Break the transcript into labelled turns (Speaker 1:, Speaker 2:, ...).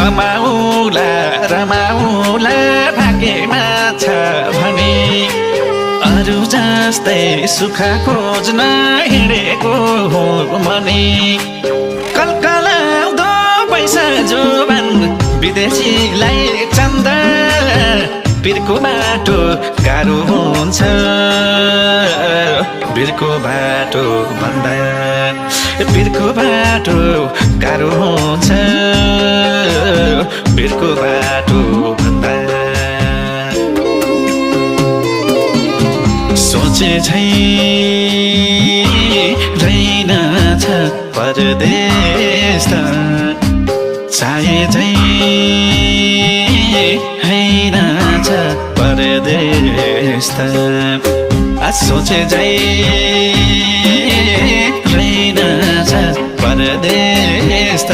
Speaker 1: रमाउला रमाउला भाग्यमा छ भने अरू जस्तै सुख खोज्न हिँडेको हो मने कलकलाउँदो पैसा जोबान विदेशीलाई चन्द बिर्को बाटो गाह्रो हुन्छ बिर्को बाटो भन्दा बिर्को बाटो गाह्रो हुन्छ बिर्को बाटो भन्दा सोचे झै रहेनछ परदेश त चाहे झै हैनछ परदेश त सोचे झै रहेनछ परदेश त